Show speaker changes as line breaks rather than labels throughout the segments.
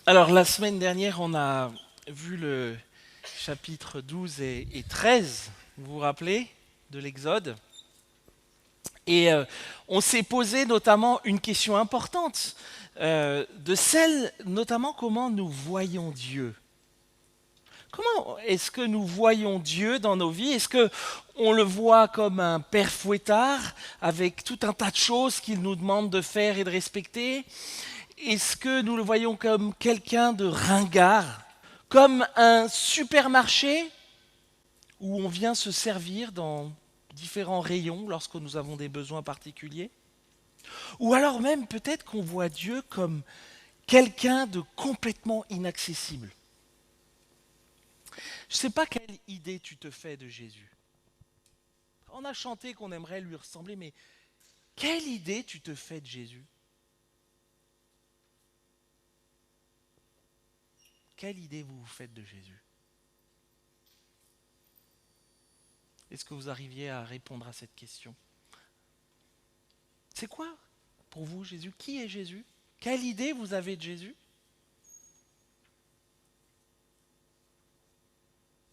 Alors, la semaine dernière, on a vu le chapitre 12 et 13, vous vous rappelez, de l'Exode. Et on s'est posé notamment une question importante, de celle, notamment comment nous voyons Dieu. Comment est-ce que nous voyons Dieu dans nos vies? Est-ce que on le voit comme un père fouettard avec tout un tas de choses qu'il nous demande de faire et de respecter? Est-ce que nous le voyons comme quelqu'un de ringard, comme un supermarché où on vient se servir dans différents rayons lorsque nous avons des besoins particuliers? Ou alors même peut-être qu'on voit Dieu comme quelqu'un de complètement inaccessible. Je ne sais pas quelle idée tu te fais de Jésus. On a chanté qu'on aimerait lui ressembler, mais quelle idée tu te fais de Jésus? Quelle idée vous vous faites de Jésus? Est-ce que vous arriviez à répondre à cette question? C'est quoi pour vous Jésus? Qui est Jésus? Quelle idée vous avez de Jésus?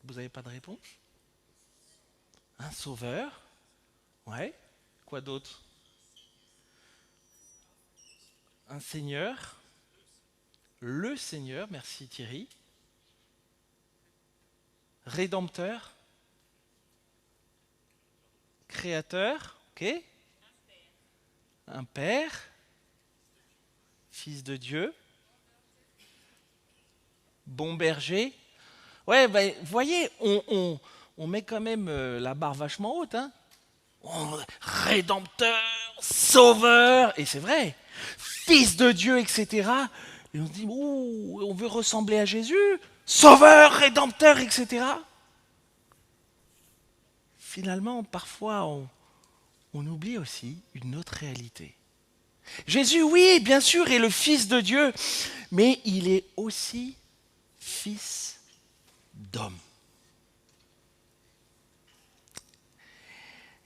Vous n'avez pas de réponse? Un sauveur? Ouais. Quoi d'autre? Un Seigneur? Le Seigneur, merci Thierry. Rédempteur? Créateur? Ok. Un Père? Fils de Dieu? Bon berger? Ouais, ben, vous voyez, on met quand même la barre vachement haute. Hein. Rédempteur, sauveur, et c'est vrai, fils de Dieu, etc. Et on se dit, ouh, on veut ressembler à Jésus, sauveur, rédempteur, etc. Finalement, parfois, on oublie aussi une autre réalité. Jésus, oui, bien sûr, est le Fils de Dieu, mais il est aussi Fils d'homme.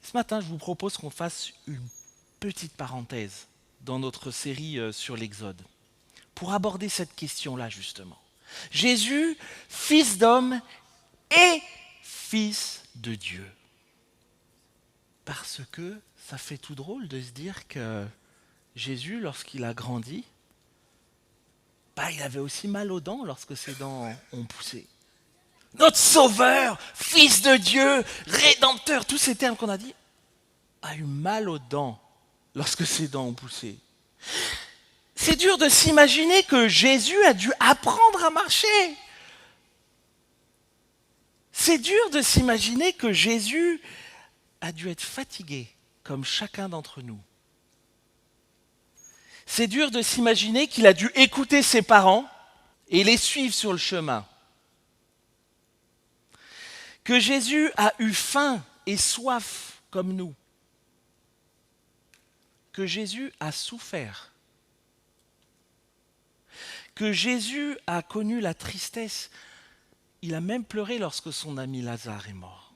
Ce matin, je vous propose qu'on fasse une petite parenthèse dans notre série sur l'Exode, pour aborder cette question-là justement. Jésus, Fils d'homme et Fils de Dieu. Parce que ça fait tout drôle de se dire que Jésus, lorsqu'il a grandi, il avait aussi mal aux dents lorsque ses dents ont poussé. Notre Sauveur, Fils de Dieu, Rédempteur, tous ces termes qu'on a dit, a eu mal aux dents lorsque ses dents ont poussé. C'est dur de s'imaginer que Jésus a dû apprendre à marcher. C'est dur de s'imaginer que Jésus a dû être fatigué, comme chacun d'entre nous. C'est dur de s'imaginer qu'il a dû écouter ses parents et les suivre sur le chemin. Que Jésus a eu faim et soif comme nous. Que Jésus a souffert. Que Jésus a connu la tristesse. Il a même pleuré lorsque son ami Lazare est mort.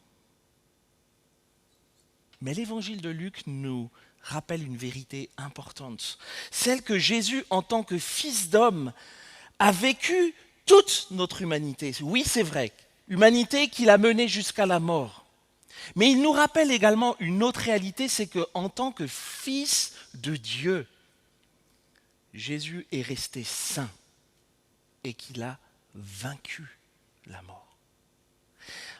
Mais l'évangile de Luc nous rappelle une vérité importante. Celle que Jésus, en tant que fils d'homme, a vécu toute notre humanité. Oui, c'est vrai, humanité qu'il a menée jusqu'à la mort. Mais il nous rappelle également une autre réalité, c'est qu'en tant que fils de Dieu, Jésus est resté saint et qu'il a vaincu la mort.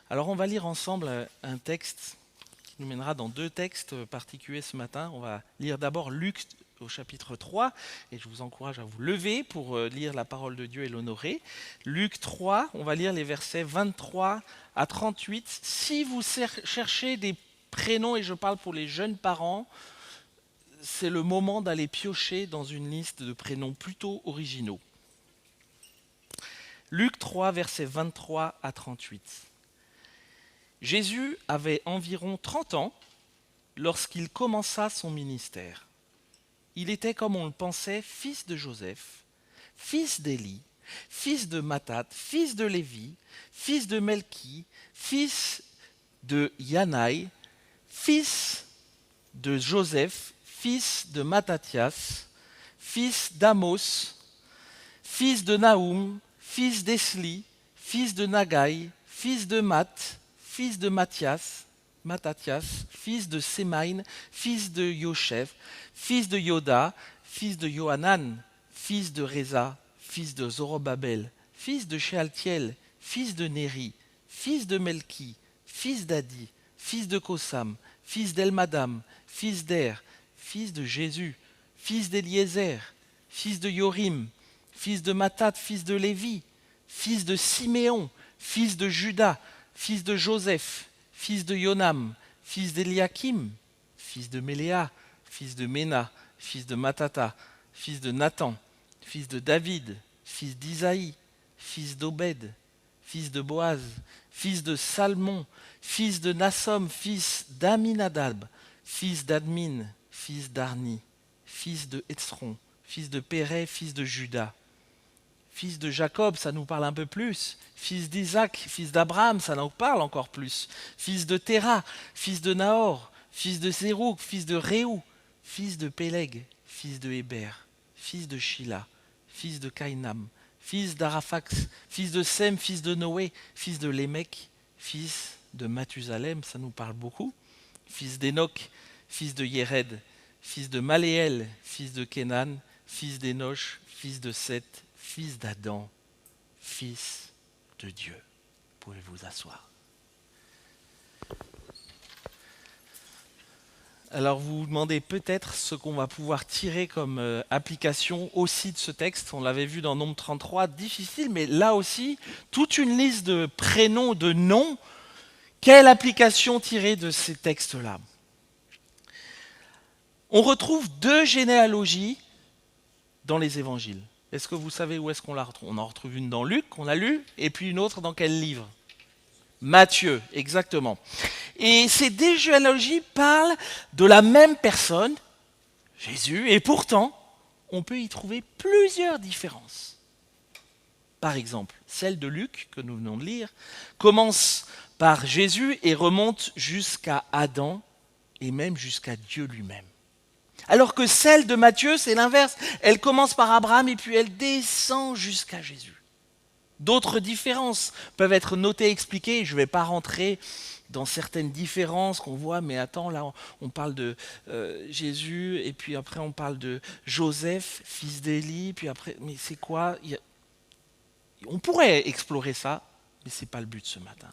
Alors on va lire ensemble un texte qui nous mènera dans deux textes particuliers ce matin. On va lire d'abord Luc au chapitre 3, et je vous encourage à vous lever pour lire la parole de Dieu et l'honorer. Luc 3, on va lire les versets 23 à 38. Si vous cherchez des prénoms, et je parle pour les jeunes parents, c'est le moment d'aller piocher dans une liste de prénoms plutôt originaux. Luc 3, versets 23 à 38. Jésus avait environ 30 ans lorsqu'il commença son ministère. Il était, comme on le pensait, fils de Joseph, fils d'Élie, fils de Mathat, fils de Lévi, fils de Melchi, fils de Yanaï, fils de Joseph, fils de Mattathias, fils d'Amos, fils de Naoum, fils d'Esli, fils de Nagai, fils de fils de Mattathias, fils de Semaïn, fils de Yoshef, fils de Yoda, fils de Johanan, fils de Reza, fils de Zorobabel, fils de Shealtiel, fils de Néri, fils de Melki, fils d'Adi, fils de Kosam, fils d'Elmadam, fils d'Er, fils de Jésus, fils d'Eliezer, fils de Yorim, fils de Matat, fils de Lévi, fils de Siméon, fils de Juda, fils de Joseph, fils de Yonam, fils d'Eliakim, fils de Méléa, fils de Ména, fils de Matata, fils de Nathan, fils de David, fils d'Isaïe, fils d'Obed, fils de Boaz, fils de Salmon, fils de Nassom, fils d'Aminadab, fils d'Admin, fils d'Arni, fils de Hetzron, fils de Pérez, fils de Juda, fils de Jacob, ça nous parle un peu plus, fils d'Isaac, fils d'Abraham, ça nous parle encore plus, fils de Téra, fils de Nahor, fils de Sérouk, fils de Réou, fils de Péleg, fils de Héber, fils de Shila, fils de Kainam, fils d'Arafax, fils de Sem, fils de Noé, fils de Lémec, fils de Mathusalem, ça nous parle beaucoup, fils d'Enoch, fils de Yéred, fils de Maléel, fils de Kénan, fils d'Énoch, fils de Seth, fils d'Adam, fils de Dieu. Vous pouvez vous asseoir. Alors vous vous demandez peut-être ce qu'on va pouvoir tirer comme application aussi de ce texte. On l'avait vu dans Nombre 33, difficile, mais là aussi, toute une liste de prénoms, de noms. Quelle application tirer de ces textes-là? On retrouve 2 généalogies dans les évangiles. Est-ce que vous savez où est-ce qu'on la retrouve? On en retrouve une dans Luc, qu'on a lu, et puis une autre dans quel livre? Matthieu, exactement. Et ces 2 généalogies parlent de la même personne, Jésus, et pourtant, on peut y trouver plusieurs différences. Par exemple, celle de Luc, que nous venons de lire, commence par Jésus et remonte jusqu'à Adam et même jusqu'à Dieu lui-même. Alors que celle de Matthieu, c'est l'inverse. Elle commence par Abraham et puis elle descend jusqu'à Jésus. D'autres différences peuvent être notées et expliquées. Je ne vais pas rentrer dans certaines différences qu'on voit, mais attends, là on parle de Jésus, et puis après on parle de Joseph, fils d'Élie, puis après, mais c'est quoi? On pourrait explorer ça, mais ce n'est pas le but ce matin.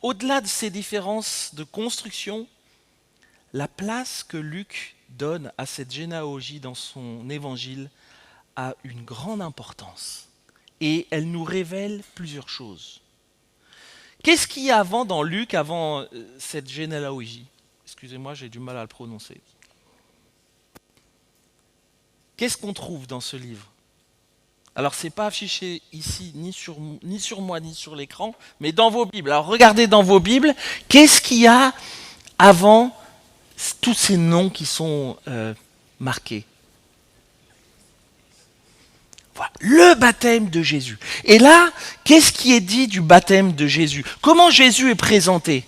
Au-delà de ces différences de construction, la place que Luc donne à cette généalogie dans son évangile a une grande importance. Et elle nous révèle plusieurs choses. Qu'est-ce qu'il y a avant dans Luc, avant cette généalogie? Excusez-moi, j'ai du mal à le prononcer. Qu'est-ce qu'on trouve dans ce livre? Alors, ce n'est pas affiché ici, ni sur moi, ni sur l'écran, mais dans vos Bibles. Alors, regardez dans vos Bibles, qu'est-ce qu'il y a avant tous ces noms qui sont marqués? Voilà, le baptême de Jésus. Et là, qu'est-ce qui est dit du baptême de Jésus? Comment Jésus est présenté?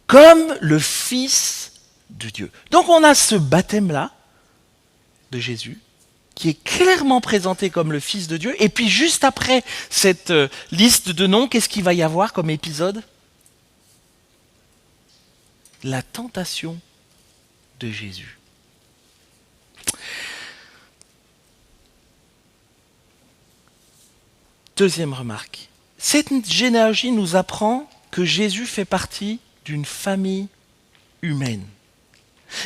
Comme le Fils de Dieu. Donc on a ce baptême-là de Jésus qui est clairement présenté comme le Fils de Dieu. Et puis juste après cette liste de noms, qu'est-ce qu'il va y avoir comme épisode? La tentation de Jésus. Deuxième remarque. Cette généalogie nous apprend que Jésus fait partie d'une famille humaine.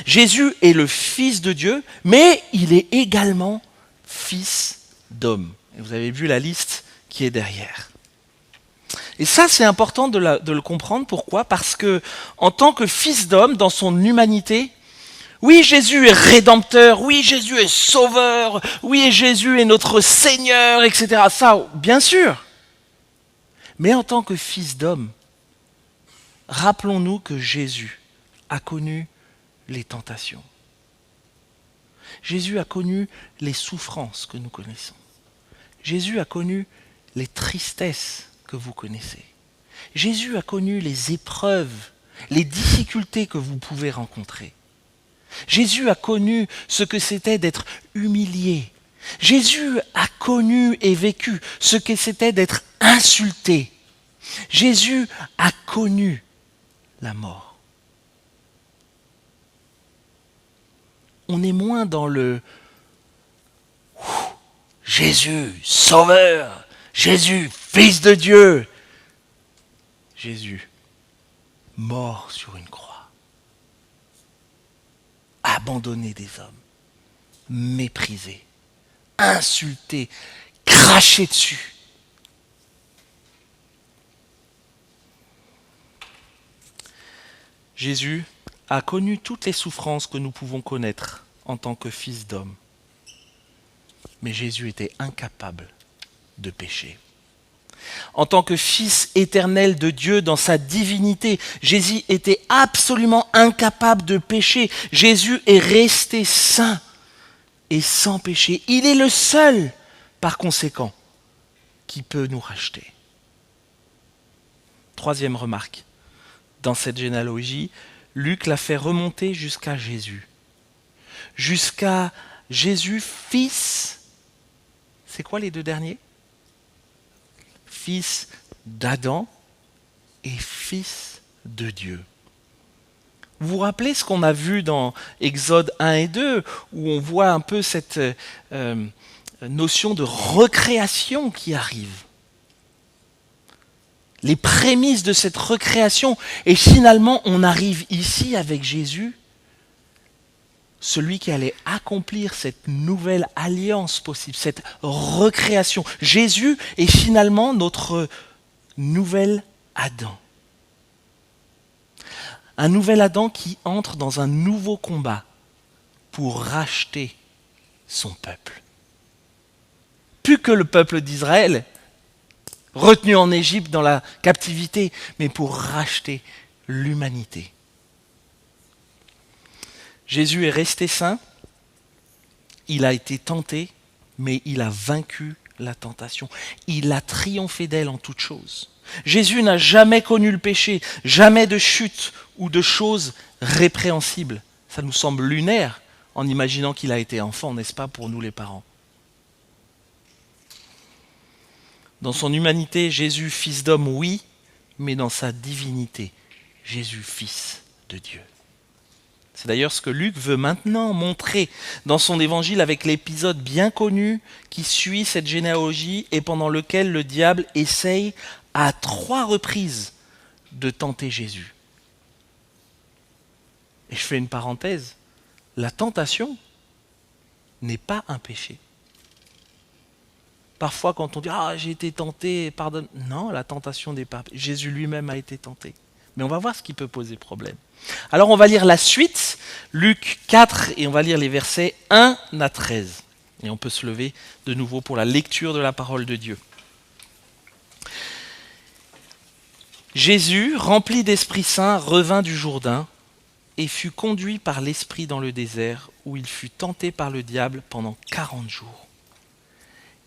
Jésus est le Fils de Dieu, mais il est également fils d'homme. Et vous avez vu la liste qui est derrière. Et ça, c'est important de le comprendre. Pourquoi? Parce que, en tant que fils d'homme, dans son humanité, oui, Jésus est rédempteur, oui, Jésus est sauveur, oui, Jésus est notre Seigneur, etc. Ça, bien sûr. Mais en tant que fils d'homme, rappelons-nous que Jésus a connu les tentations. Jésus a connu les souffrances que nous connaissons. Jésus a connu les tristesses que vous connaissez. Jésus a connu les épreuves, les difficultés que vous pouvez rencontrer. Jésus a connu ce que c'était d'être humilié. Jésus a connu et vécu ce que c'était d'être insulté. Jésus a connu la mort. On est moins dans le Jésus, sauveur, Jésus, fils de Dieu. Jésus, mort sur une croix, abandonné des hommes, méprisé, insulté, craché dessus. Jésus a connu toutes les souffrances que nous pouvons connaître en tant que fils d'homme. Mais Jésus était incapable de pécher. En tant que Fils éternel de Dieu dans sa divinité, Jésus était absolument incapable de pécher. Jésus est resté saint et sans péché. Il est le seul, par conséquent, qui peut nous racheter. Troisième remarque. Dans cette généalogie, Luc l'a fait remonter jusqu'à Jésus. Jusqu'à Jésus, fils. C'est quoi les deux derniers ? Fils d'Adam et fils de Dieu. Vous vous rappelez ce qu'on a vu dans Exode 1 et 2, où on voit un peu cette notion de recréation qui arrive. Les prémices de cette recréation. Et finalement, on arrive ici avec Jésus, celui qui allait accomplir cette nouvelle alliance possible, cette recréation. Jésus est finalement notre nouvel Adam. Un nouvel Adam qui entre dans un nouveau combat pour racheter son peuple. Plus que le peuple d'Israël, retenu en Égypte dans la captivité, mais pour racheter l'humanité. Jésus est resté saint, il a été tenté, mais il a vaincu la tentation. Il a triomphé d'elle en toutes choses. Jésus n'a jamais connu le péché, jamais de chute ou de choses répréhensibles. Ça nous semble lunaire en imaginant qu'il a été enfant, n'est-ce pas, pour nous les parents. Dans son humanité, Jésus, fils d'homme, oui, mais dans sa divinité, Jésus, fils de Dieu. C'est d'ailleurs ce que Luc veut maintenant montrer dans son évangile avec l'épisode bien connu qui suit cette généalogie et pendant lequel le diable essaye à 3 reprises de tenter Jésus. Et je fais une parenthèse, la tentation n'est pas un péché. Parfois quand on dit « Ah, j'ai été tenté, pardonne », non, la tentation n'est pas... Jésus lui-même a été tenté. Mais on va voir ce qui peut poser problème. Alors on va lire la suite, Luc 4, et on va lire les versets 1 à 13. Et on peut se lever de nouveau pour la lecture de la parole de Dieu. Jésus, rempli d'Esprit Saint, revint du Jourdain et fut conduit par l'Esprit dans le désert, où il fut tenté par le diable pendant 40 jours.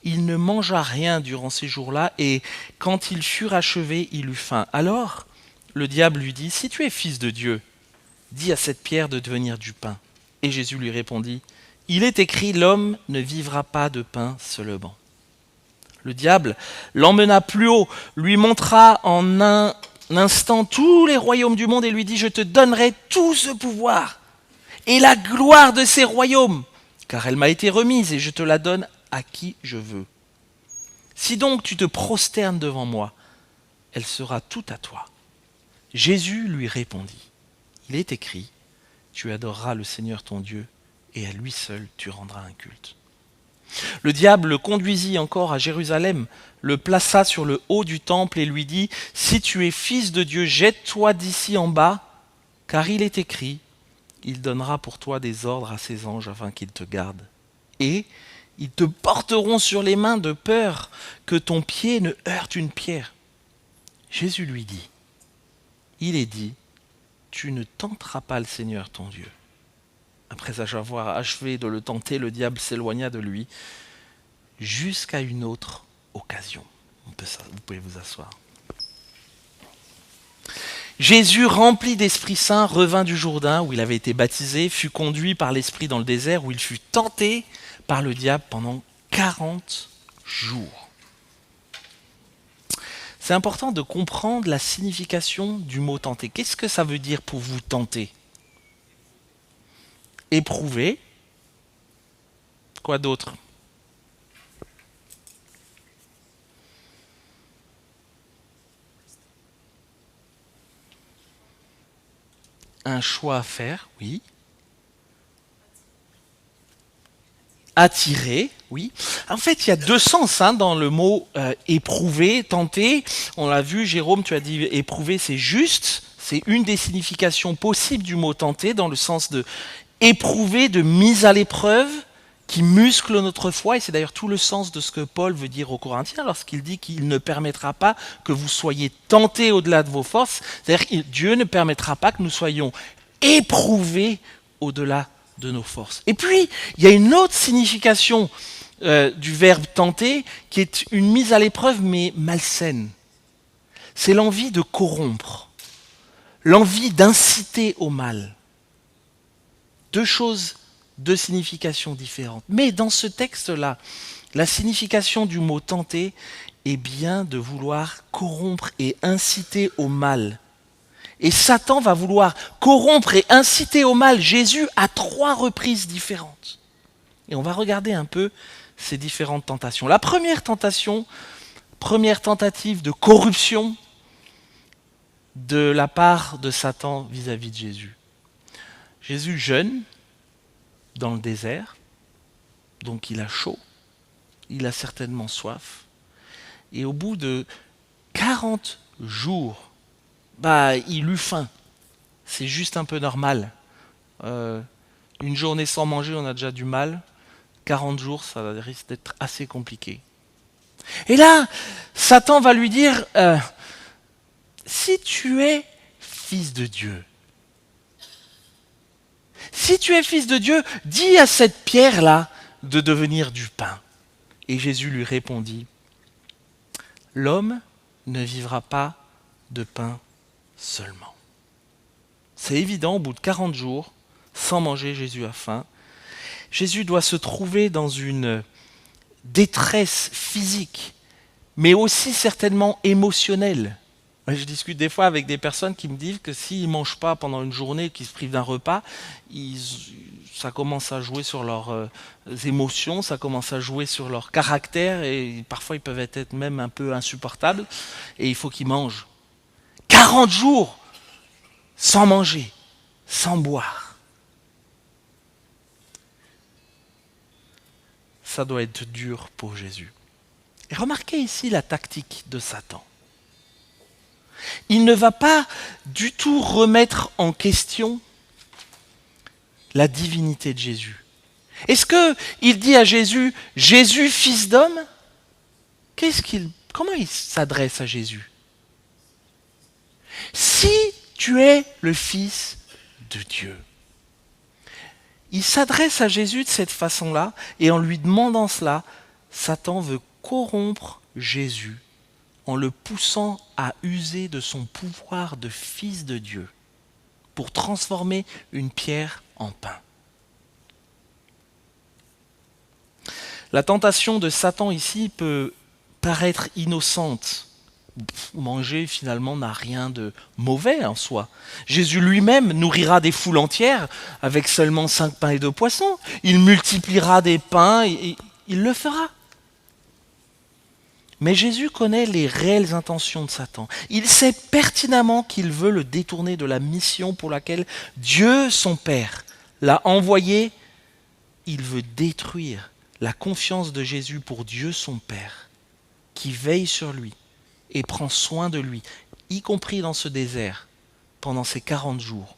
Il ne mangea rien durant ces jours-là, et quand ils furent achevés, il eut faim. Alors, le diable lui dit, « Si tu es fils de Dieu, dis à cette pierre de devenir du pain. » Et Jésus lui répondit, « Il est écrit, l'homme ne vivra pas de pain seulement. » Le diable l'emmena plus haut, lui montra en un instant tous les royaumes du monde et lui dit, « Je te donnerai tout ce pouvoir et la gloire de ces royaumes, car elle m'a été remise et je te la donne à qui je veux. Si donc tu te prosternes devant moi, elle sera toute à toi. » Jésus lui répondit, « Il est écrit, tu adoreras le Seigneur ton Dieu, et à lui seul tu rendras un culte. » Le diable le conduisit encore à Jérusalem, le plaça sur le haut du temple et lui dit, « Si tu es fils de Dieu, jette-toi d'ici en bas, car il est écrit, il donnera pour toi des ordres à ses anges afin qu'ils te gardent. Et ils te porteront sur les mains de peur que ton pied ne heurte une pierre. » Jésus lui dit, « Il est dit, tu ne tenteras pas le Seigneur ton Dieu. » Après avoir achevé de le tenter, le diable s'éloigna de lui jusqu'à une autre occasion. Vous pouvez vous asseoir. Jésus, rempli d'Esprit Saint, revint du Jourdain, où il avait été baptisé, fut conduit par l'Esprit dans le désert, où il fut tenté par le diable pendant 40 jours. C'est important de comprendre la signification du mot tenter. Qu'est-ce que ça veut dire pour vous tenter? Éprouver. Quoi d'autre? Un choix à faire, oui. Attirer, oui. En fait, il y a deux sens dans le mot éprouver, tenter. On l'a vu, Jérôme, tu as dit éprouver, c'est juste. C'est une des significations possibles du mot tenter, dans le sens de éprouver, de mise à l'épreuve, qui muscle notre foi. Et c'est d'ailleurs tout le sens de ce que Paul veut dire aux Corinthiens lorsqu'il dit qu'il ne permettra pas que vous soyez tentés au-delà de vos forces. C'est-à-dire que Dieu ne permettra pas que nous soyons éprouvés au-delà de nos forces. Et puis, il y a une autre signification du verbe tenter qui est une mise à l'épreuve mais malsaine. C'est l'envie de corrompre, l'envie d'inciter au mal. Deux choses, deux significations différentes. Mais dans ce texte-là, la signification du mot tenter est bien de vouloir corrompre et inciter au mal. Et Satan va vouloir corrompre et inciter au mal Jésus à 3 reprises différentes. Et on va regarder un peu ces différentes tentations. La première tentation, première tentative de corruption de la part de Satan vis-à-vis de Jésus. Jésus jeûne dans le désert, donc il a chaud, il a certainement soif. Et au bout de 40 jours, il eut faim. C'est juste un peu normal. Une journée sans manger, on a déjà du mal. 40 jours, ça risque d'être assez compliqué. Et là, Satan va lui dire, si tu es fils de Dieu, si tu es fils de Dieu, dis à cette pierre-là de devenir du pain. Et Jésus lui répondit, l'homme ne vivra pas de pain seulement. C'est évident, au bout de 40 jours, sans manger, Jésus a faim. Jésus doit se trouver dans une détresse physique, mais aussi certainement émotionnelle. Je discute des fois avec des personnes qui me disent que s'ils ne mangent pas pendant une journée, qu'ils se privent d'un repas, ça commence à jouer sur leurs émotions, ça commence à jouer sur leur caractère, et parfois ils peuvent être même un peu insupportables, et il faut qu'ils mangent. 40 jours sans manger, sans boire. Ça doit être dur pour Jésus. Et remarquez ici la tactique de Satan. Il ne va pas du tout remettre en question la divinité de Jésus. Est-ce qu'il dit à Jésus, Jésus, fils d'homme? Comment il s'adresse à Jésus? Si tu es le Fils de Dieu. Il s'adresse à Jésus de cette façon-là, et en lui demandant cela, Satan veut corrompre Jésus en le poussant à user de son pouvoir de Fils de Dieu pour transformer une pierre en pain. La tentation de Satan ici peut paraître innocente. Manger finalement n'a rien de mauvais en soi. Jésus lui-même nourrira des foules entières avec seulement 5 pains et 2 poissons. Il multipliera des pains et il le fera. Mais Jésus connaît les réelles intentions de Satan. Il sait pertinemment qu'il veut le détourner de la mission pour laquelle Dieu, son Père, l'a envoyé. Il veut détruire la confiance de Jésus pour Dieu, son Père, qui veille sur lui et prend soin de lui, y compris dans ce désert, pendant ces 40 jours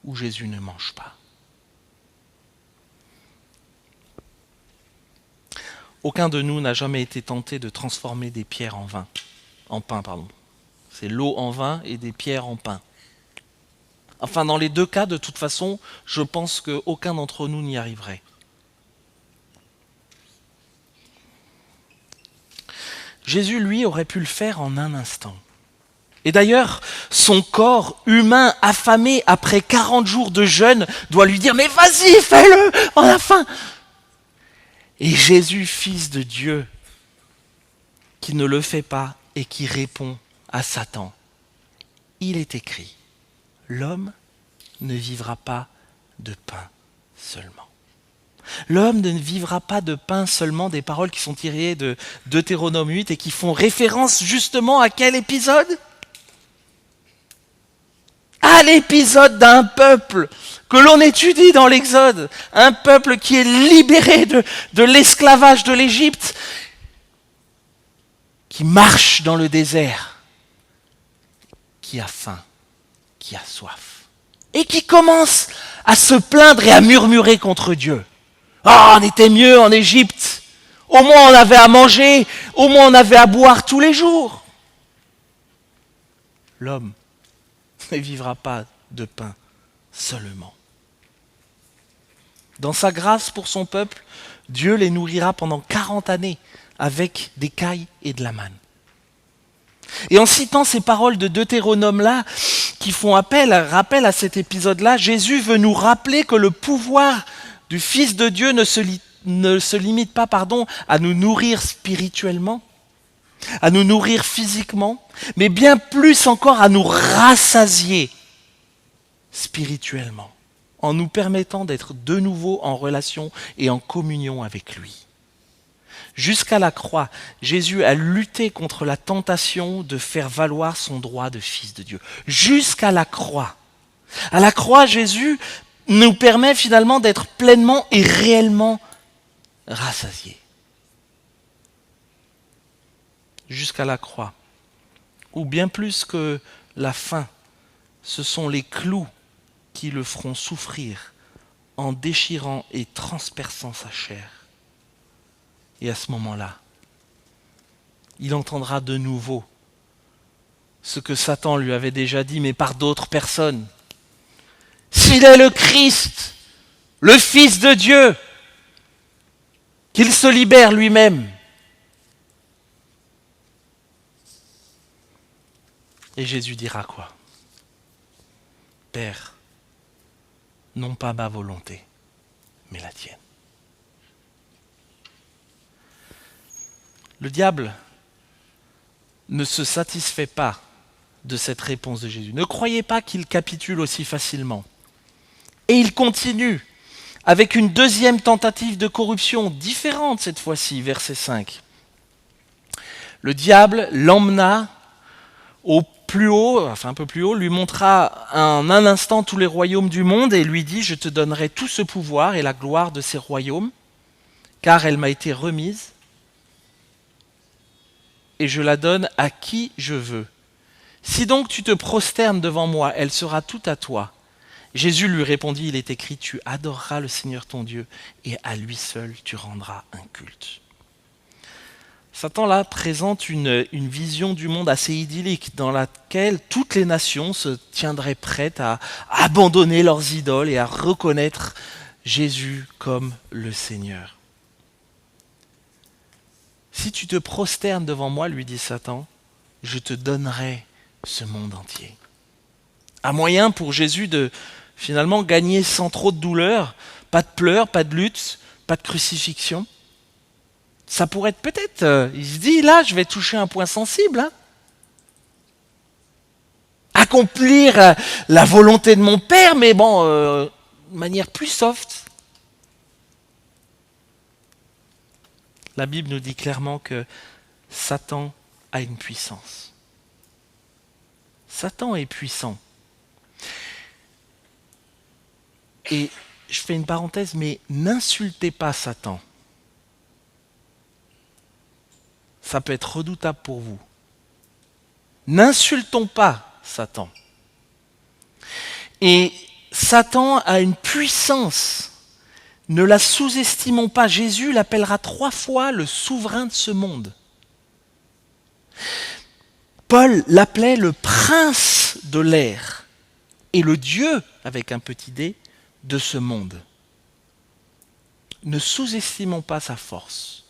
où Jésus ne mange pas. Aucun de nous n'a jamais été tenté de transformer des pierres en pain. C'est l'eau en vin et des pierres en pain. Enfin, dans les deux cas, de toute façon, je pense qu'aucun d'entre nous n'y arriverait. Jésus, lui, aurait pu le faire en un instant. Et d'ailleurs, son corps humain affamé après 40 jours de jeûne doit lui dire « Mais vas-y, fais-le, on a faim !» Et Jésus, fils de Dieu, qui ne le fait pas et qui répond à Satan. Il est écrit, l'homme ne vivra pas de pain seulement. L'homme ne vivra pas de pain seulement, des paroles qui sont tirées de Deutéronome 8 et qui font référence justement à quel épisode ? À l'épisode d'un peuple que l'on étudie dans l'Exode, un peuple qui est libéré de l'esclavage de l'Égypte, qui marche dans le désert, qui a faim, qui a soif, et qui commence à se plaindre et à murmurer contre Dieu. Ah, on était mieux en Égypte. Au moins on avait à manger, au moins on avait à boire tous les jours. L'homme ne vivra pas de pain seulement. Dans sa grâce pour son peuple, Dieu les nourrira pendant 40 années avec des cailles et de la manne. Et en citant ces paroles de Deutéronome-là, qui font rappel à cet épisode-là, Jésus veut nous rappeler que le pouvoir du Fils de Dieu ne se limite pas à nous nourrir spirituellement, à nous nourrir physiquement, mais bien plus encore à nous rassasier spirituellement, en nous permettant d'être de nouveau en relation et en communion avec lui. Jusqu'à la croix, Jésus a lutté contre la tentation de faire valoir son droit de fils de Dieu. Jusqu'à la croix. À la croix, Jésus nous permet finalement d'être pleinement et réellement rassasiés. Jusqu'à la croix. Ou bien plus que la faim, ce sont les clous qui le feront souffrir en déchirant et transperçant sa chair. Et à ce moment-là, il entendra de nouveau ce que Satan lui avait déjà dit, mais par d'autres personnes. S'il est le Christ, le Fils de Dieu, qu'il se libère lui-même. Et Jésus dira quoi ? Père, non pas ma volonté, mais la tienne. Le diable ne se satisfait pas de cette réponse de Jésus. Ne croyez pas qu'il capitule aussi facilement. Et il continue avec une deuxième tentative de corruption, différente cette fois-ci, verset 5. Le diable l'emmena au plus haut, enfin un peu plus haut, lui montra en un instant tous les royaumes du monde et lui dit, je te donnerai tout ce pouvoir et la gloire de ces royaumes, car elle m'a été remise et je la donne à qui je veux. Si donc tu te prosternes devant moi, elle sera toute à toi. Jésus lui répondit, il est écrit, tu adoreras le Seigneur ton Dieu et à lui seul tu rendras un culte. Satan là présente une vision du monde assez idyllique dans laquelle toutes les nations se tiendraient prêtes à abandonner leurs idoles et à reconnaître Jésus comme le Seigneur. Si tu te prosternes devant moi, lui dit Satan, je te donnerai ce monde entier. Un moyen pour Jésus de finalement gagner sans trop de douleur, pas de pleurs, pas de lutte, pas de crucifixion. Ça pourrait être peut-être, il se dit là, je vais toucher un point sensible. Accomplir la volonté de mon Père, mais bon, de manière plus soft. La Bible nous dit clairement que Satan a une puissance. Satan est puissant. Et je fais une parenthèse, mais n'insultez pas Satan. Ça peut être redoutable pour vous. N'insultons pas Satan. Et Satan a une puissance. Ne la sous-estimons pas. Jésus l'appellera 3 fois le souverain de ce monde. Paul l'appelait le prince de l'air et le Dieu, avec un petit d, de ce monde. Ne sous-estimons pas sa force.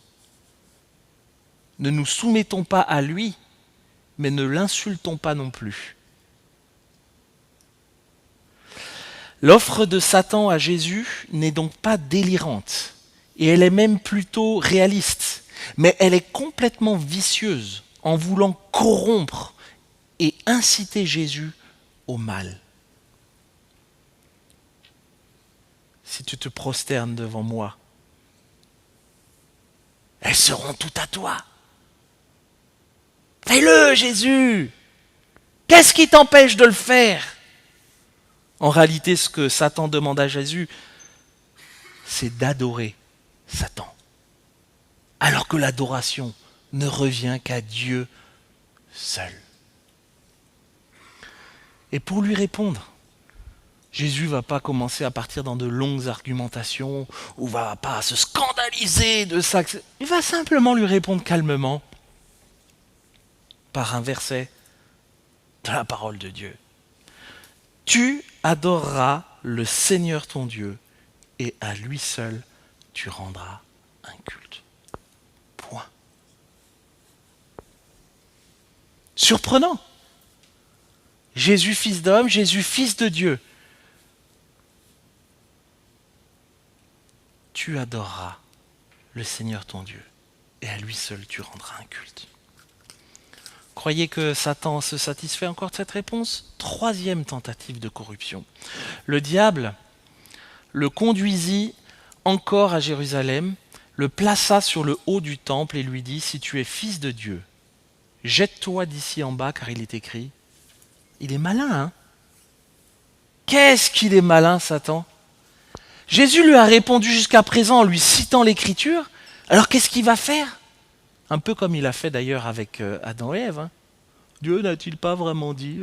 Ne nous soumettons pas à lui, mais ne l'insultons pas non plus. L'offre de Satan à Jésus n'est donc pas délirante. et elle est même plutôt réaliste, mais elle est complètement vicieuse en voulant corrompre et inciter Jésus au mal. Si tu te prosternes devant moi, elles seront toutes à toi. Fais-le, Jésus! Qu'est-ce qui t'empêche de le faire? En réalité, ce que Satan demande à Jésus, c'est d'adorer Satan. Alors que l'adoration ne revient qu'à Dieu seul. Et pour lui répondre, Jésus ne va pas commencer à partir dans de longues argumentations ou va pas se scandaliser de ça. Il va simplement lui répondre calmement par un verset de la parole de Dieu. Tu adoreras le Seigneur ton Dieu et à lui seul tu rendras un culte. Point. Surprenant. Jésus fils d'homme, Jésus fils de Dieu. Tu adoreras le Seigneur ton Dieu et à lui seul tu rendras un culte. Croyez que Satan se satisfait encore de cette réponse? Troisième tentative de corruption. Le diable le conduisit encore à Jérusalem, le plaça sur le haut du temple et lui dit, si tu es fils de Dieu, jette-toi d'ici en bas car il est écrit. Il est malin, hein? Qu'est-ce qu'il est malin, Satan? Jésus lui a répondu jusqu'à présent en lui citant l'Écriture, alors qu'est-ce qu'il va faire? Un peu comme il a fait d'ailleurs avec Adam et Ève. Hein. Dieu n'a-t-il pas vraiment dit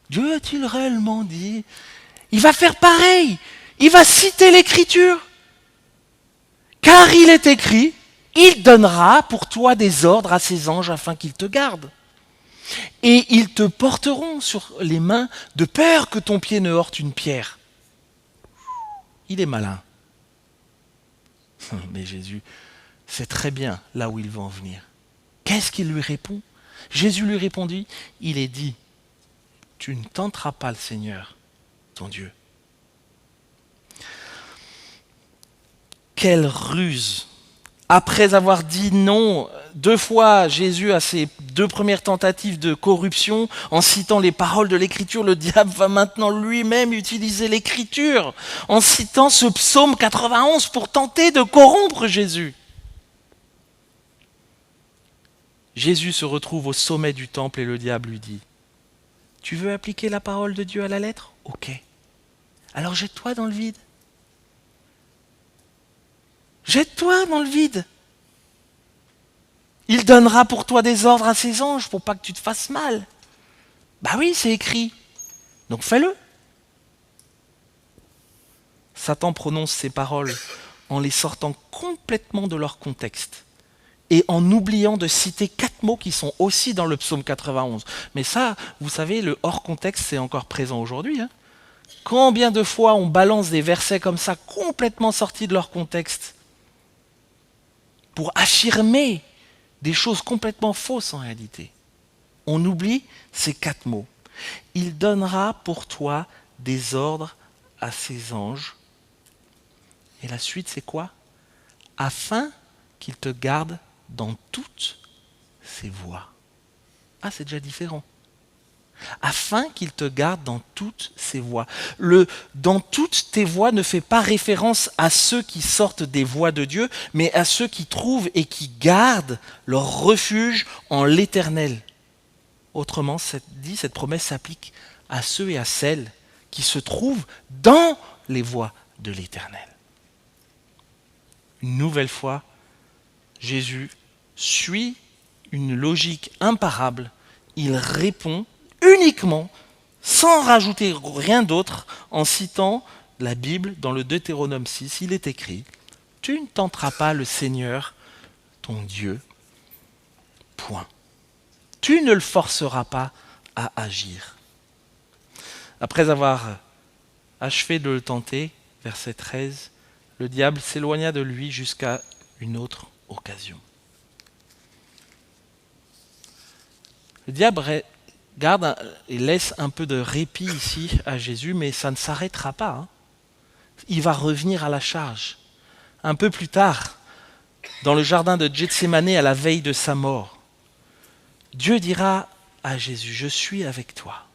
Dieu a-t-il réellement dit? Il va faire pareil. Il va citer l'Écriture. Car il est écrit, il donnera pour toi des ordres à ses anges afin qu'ils te gardent. Et ils te porteront sur les mains de peur que ton pied ne heurte une pierre. Il est malin. Mais Jésus sait très bien là où il va en venir. Qu'est-ce qu'il lui répond? Jésus lui répondit, il est dit, tu ne tenteras pas le Seigneur, ton Dieu. Quelle ruse! Après avoir dit non 2 fois Jésus à ses 2 premières tentatives de corruption, en citant les paroles de l'Écriture, le diable va maintenant lui-même utiliser l'Écriture, en citant ce psaume 91 pour tenter de corrompre Jésus. Jésus se retrouve au sommet du temple et le diable lui dit, « Tu veux appliquer la parole de Dieu à la lettre? Ok. Alors jette-toi dans le vide. Jette-toi dans le vide. Il donnera pour toi des ordres à ses anges pour pas que tu te fasses mal. Bah oui, c'est écrit. Donc fais-le. » Satan prononce ces paroles en les sortant complètement de leur contexte et en oubliant de citer 4 mots qui sont aussi dans le psaume 91. Mais ça, vous savez, le hors-contexte, c'est encore présent aujourd'hui. Hein. Combien de fois on balance des versets comme ça, complètement sortis de leur contexte, pour affirmer des choses complètement fausses en réalité. On oublie ces 4 mots. Il donnera pour toi des ordres à ses anges. Et la suite, c'est quoi? Afin qu'ils te gardent dans toutes ses voies. Ah, c'est déjà différent. Afin qu'il te garde dans toutes ses voies. Le « dans toutes tes voies » ne fait pas référence à ceux qui sortent des voies de Dieu, mais à ceux qui trouvent et qui gardent leur refuge en l'Éternel. Autrement dit, cette promesse s'applique à ceux et à celles qui se trouvent dans les voies de l'Éternel. Une nouvelle fois, Jésus suit une logique imparable. Il répond uniquement, sans rajouter rien d'autre, en citant la Bible dans le Deutéronome 6. Il est écrit, « Tu ne tenteras pas le Seigneur, ton Dieu. Point. Tu ne le forceras pas à agir. » Après avoir achevé de le tenter, verset 13, le diable s'éloigna de lui jusqu'à une autre occasion. Le diable garde et laisse un peu de répit ici à Jésus, mais ça ne s'arrêtera pas. Hein. Il va revenir à la charge. un peu plus tard, dans le jardin de Gethsémane à la veille de sa mort, Dieu dira à Jésus, je suis avec toi.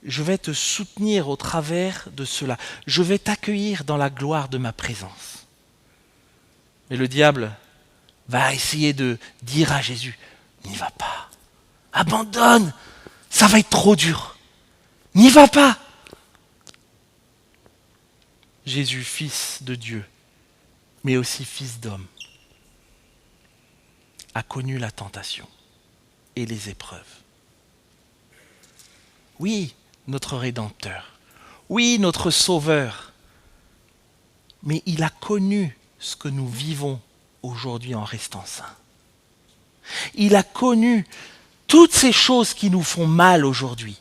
Je vais te soutenir au travers de cela. Je vais t'accueillir dans la gloire de ma présence. Mais le diable va essayer de dire à Jésus, n'y va pas. Abandonne, ça va être trop dur. N'y va pas. Jésus, fils de Dieu, mais aussi fils d'homme, a connu la tentation et les épreuves. Oui, notre Rédempteur. Oui, notre Sauveur. Mais il a connu ce que nous vivons aujourd'hui en restant saints. Il a connu toutes ces choses qui nous font mal aujourd'hui.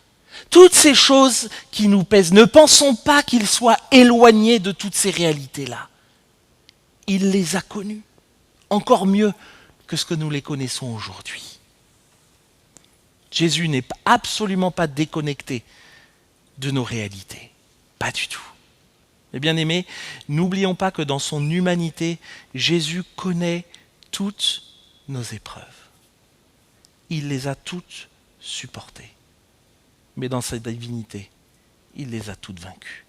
Toutes ces choses qui nous pèsent. Ne pensons pas qu'il soit éloigné de toutes ces réalités-là. Il les a connues. Encore mieux que ce que nous les connaissons aujourd'hui. Jésus n'est absolument pas déconnecté de nos réalités. Pas du tout. Mais bien aimés, n'oublions pas que dans son humanité, Jésus connaît toutes nos épreuves. Il les a toutes supportées. Mais dans sa divinité, il les a toutes vaincues.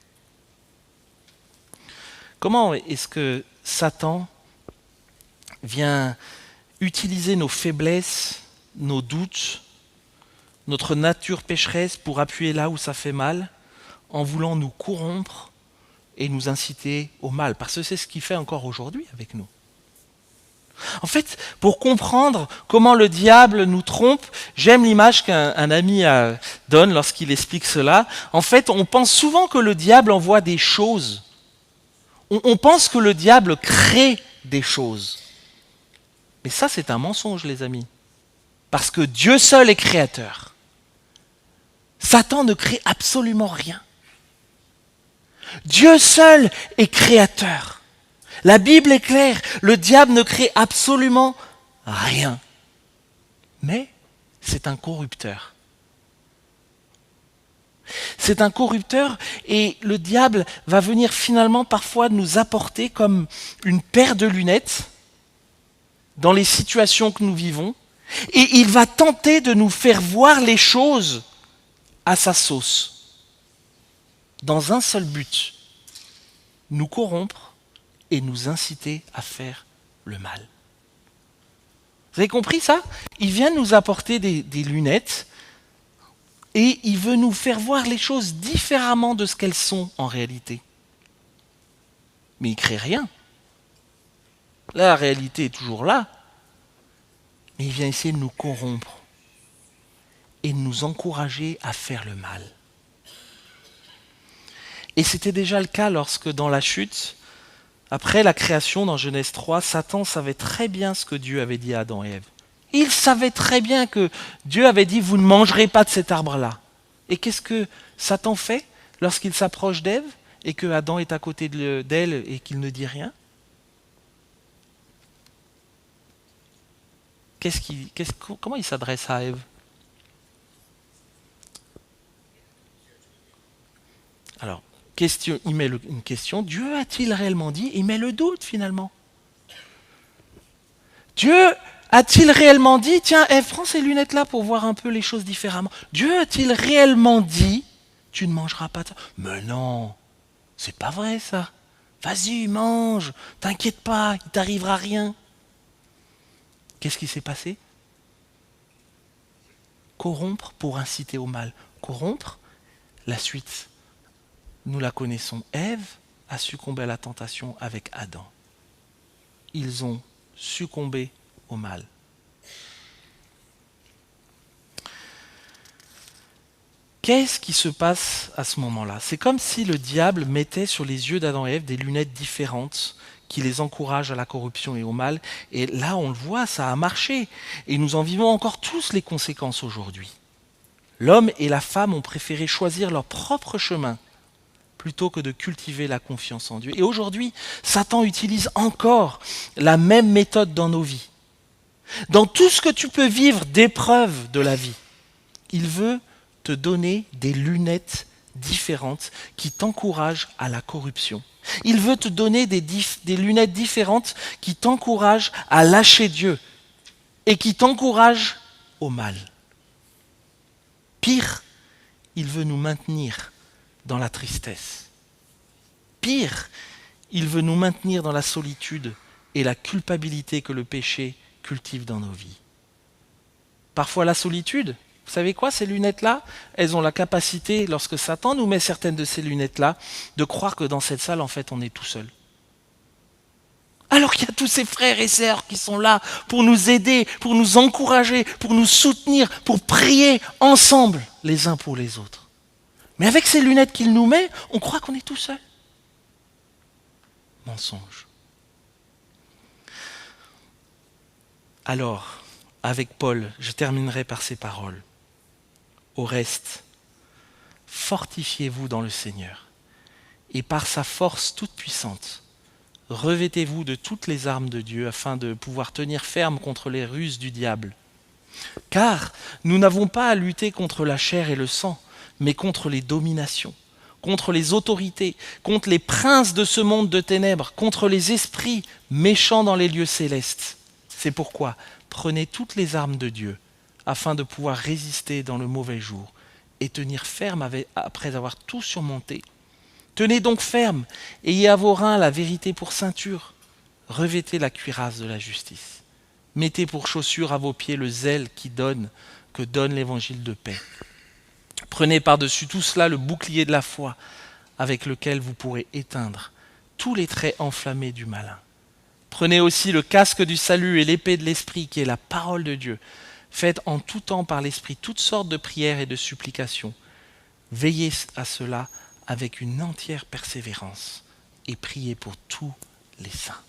Comment est-ce que Satan vient utiliser nos faiblesses, nos doutes, notre nature pécheresse pour appuyer là où ça fait mal, en voulant nous corrompre et nous inciter au mal? Parce que c'est ce qu'il fait encore aujourd'hui avec nous. En fait, pour comprendre comment le diable nous trompe, j'aime l'image qu'un ami donne lorsqu'il explique cela. En fait, on pense souvent que le diable envoie des choses. On pense que le diable crée des choses. Mais ça, c'est un mensonge, les amis. Parce que Dieu seul est créateur. Satan ne crée absolument rien. Dieu seul est créateur. La Bible est claire, le diable ne crée absolument rien. Mais c'est un corrupteur. C'est un corrupteur et le diable va venir finalement parfois nous apporter comme une paire de lunettes dans les situations que nous vivons et il va tenter de nous faire voir les choses à sa sauce, dans un seul but, nous corrompre et nous inciter à faire le mal. Vous avez compris ça? Il vient nous apporter des lunettes et il veut nous faire voir les choses différemment de ce qu'elles sont en réalité. Mais il ne crée rien. La réalité est toujours là. Mais il vient essayer de nous corrompre et de nous encourager à faire le mal. Et c'était déjà le cas lorsque dans la chute, après la création dans Genèse 3, Satan savait très bien ce que Dieu avait dit à Adam et Ève. Il savait très bien que Dieu avait dit « vous ne mangerez pas de cet arbre-là ». Et qu'est-ce que Satan fait lorsqu'il s'approche d'Ève et que Adam est à côté d'elle et qu'il ne dit rien? Comment il s'adresse à Ève? Alors, il met une question, Dieu a-t-il réellement dit? Il met le doute finalement. Dieu a-t-il réellement dit, tiens, prends ces lunettes-là pour voir un peu les choses différemment. Dieu a-t-il réellement dit, tu ne mangeras pas de ça? Mais non, c'est pas vrai ça. Vas-y, mange, t'inquiète pas, il t'arrivera rien. Qu'est-ce qui s'est passé? Corrompre pour inciter au mal. Corrompre, la suite. Nous la connaissons. Ève a succombé à la tentation avec Adam. Ils ont succombé au mal. Qu'est-ce qui se passe à ce moment-là? C'est comme si le diable mettait sur les yeux d'Adam et Ève des lunettes différentes qui les encouragent à la corruption et au mal. Et là, on le voit, ça a marché. Et nous en vivons encore tous les conséquences aujourd'hui. L'homme et la femme ont préféré choisir leur propre chemin plutôt que de cultiver la confiance en Dieu. Et aujourd'hui, Satan utilise encore la même méthode dans nos vies. Dans tout ce que tu peux vivre d'épreuves de la vie, il veut te donner des lunettes différentes qui t'encouragent à la corruption Il veut te donner des lunettes différentes qui t'encouragent à lâcher Dieu et qui t'encouragent au mal. Pire, il veut nous maintenir dans la tristesse. Pire, il veut nous maintenir dans la solitude et la culpabilité que le péché cultive dans nos vies. Parfois la solitude, vous savez quoi, ces lunettes-là, elles ont la capacité, lorsque Satan nous met certaines de ces lunettes-là, de croire que dans cette salle, en fait, on est tout seul. Alors qu'il y a tous ces frères et sœurs qui sont là pour nous aider, pour nous encourager, pour nous soutenir, pour prier ensemble les uns pour les autres. Mais avec ces lunettes qu'il nous met, on croit qu'on est tout seul. Mensonge. Alors, avec Paul, je terminerai par ces paroles. Au reste, fortifiez-vous dans le Seigneur, et par sa force toute puissante, revêtez-vous de toutes les armes de Dieu afin de pouvoir tenir ferme contre les ruses du diable. Car nous n'avons pas à lutter contre la chair et le sang, mais contre les dominations, contre les autorités, contre les princes de ce monde de ténèbres, contre les esprits méchants dans les lieux célestes. C'est pourquoi prenez toutes les armes de Dieu, afin de pouvoir résister dans le mauvais jour et tenir ferme après avoir tout surmonté. Tenez donc ferme, ayez à vos reins la vérité pour ceinture, revêtez la cuirasse de la justice, mettez pour chaussure à vos pieds le zèle que donne l'évangile de paix. Prenez par-dessus tout cela le bouclier de la foi, avec lequel vous pourrez éteindre tous les traits enflammés du malin. Prenez aussi le casque du salut et l'épée de l'esprit, qui est la parole de Dieu. Faites en tout temps par l'Esprit toutes sortes de prières et de supplications. Veillez à cela avec une entière persévérance et priez pour tous les saints.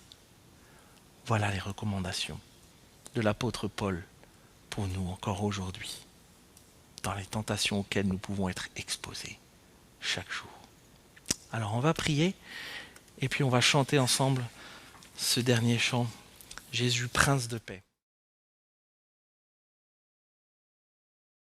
Voilà les recommandations de l'apôtre Paul pour nous encore aujourd'hui, dans les tentations auxquelles nous pouvons être exposés chaque jour. Alors on va prier et puis on va chanter ensemble ce dernier chant, Jésus, Prince de paix.